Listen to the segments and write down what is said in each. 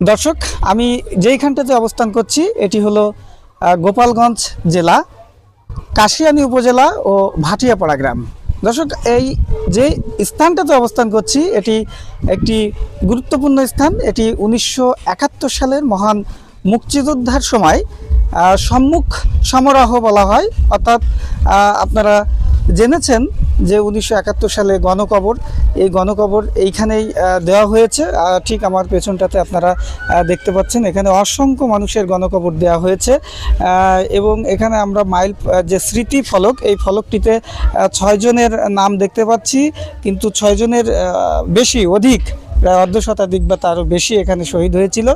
দর্শক, আমি যেইখানটাতে অবস্থান করছি এটি হলো গোপালগঞ্জ জেলা কাশিয়ানী উপজেলা ও ভাটিয়াপাড়া গ্রাম। দর্শক, এই যে স্থানটাতে অবস্থান করছি এটি একটি গুরুত্বপূর্ণ স্থান। এটি 1971 সালের মহান মুক্তিযোদ্ধার সময় সম্মুখ সমারোহ বলা হয়। অর্থাৎ আপনারা জেনেছেন যে 1971 সালে গণকবর, এই গণকবর এইখানেই দেওয়া হয়েছে। ঠিক আমার পেছনটাতে আপনারা দেখতে পাচ্ছেন, এখানে অসংখ্য মানুষের গণকবর দেওয়া হয়েছে এবং এখানে আমরা যে স্মৃতি ফলক, এই ফলকটিতে 6 জনের নাম দেখতে পাচ্ছি, কিন্তু 6 জনের অধিক, প্রায় অর্ধ শতাধিক বা তারও বেশি এখানে শহীদ হয়েছিল।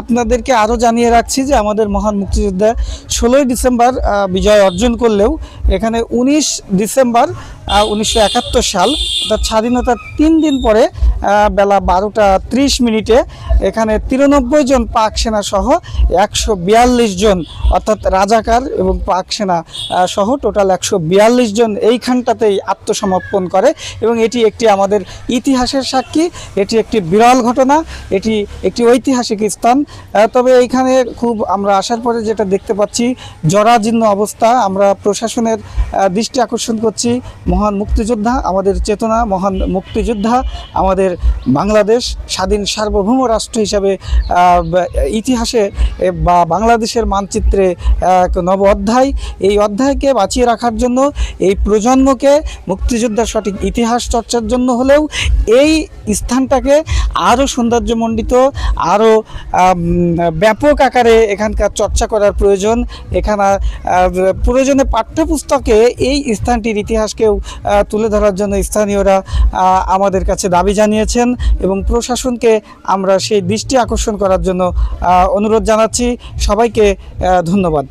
আপনাদেরকে আরও জানিয়ে রাখছি যে আমাদের মহান মুক্তিযোদ্ধা 16ই ডিসেম্বর বিজয় অর্জন করলেও এখানে 19 ডিসেম্বর 1971 সাল, অর্থাৎ স্বাধীনতার 3 দিন পরে বেলা 12টা 30 মিনিটে এখানে 93 জন পাক সেনা সহ 142 জন, অর্থাৎ রাজাকার এবং পাক সেনা সহ টোটাল 142 জন এইখানটাতেই আত্মসমর্পণ করে। এবং এটি একটি আমাদের ইতিহাসের সাক্ষী, এটি একটি বিরল ঘটনা, এটি একটি ঐতিহাসিক স্থান। তবে এইখানে খুব আমরা আসার পরে যেটা দেখতে পাচ্ছি, জরাজীর্ণ অবস্থা। আমরা প্রশাসনের দৃষ্টি আকর্ষণ করছি, মহান মুক্তিযোদ্ধা আমাদের চেতনা, মহান মুক্তিযোদ্ধা আমাদের বাংলাদেশ স্বাধীন সার্বভৌম রাষ্ট্র হিসাবে ইতিহাসে বা বাংলাদেশের মানচিত্রে এক নব অধ্যায়। এই অধ্যায়কে বাঁচিয়ে রাখার জন্য, এই প্রজন্মকে মুক্তিযোদ্ধার সঠিক ইতিহাস চর্চার জন্য হলেও এই স্থানটাকে আরও সৌন্দর্যমণ্ডিত, আরও ব্যাপক আকারে এখানকার চর্চা করার প্রয়োজন। এখানে প্রয়োজনে পাঠ্যপুস্তকে এই স্থানটির ইতিহাসকেও তুলে ধরার জন্য স্থানীয়রা আমাদের কাছে দাবি জানিয়েছেন এবং প্রশাসনকে আমরা সেই দৃষ্টি আকর্ষণ করার জন্য অনুরোধ জানাচ্ছি। সবাইকে ধন্যবাদ।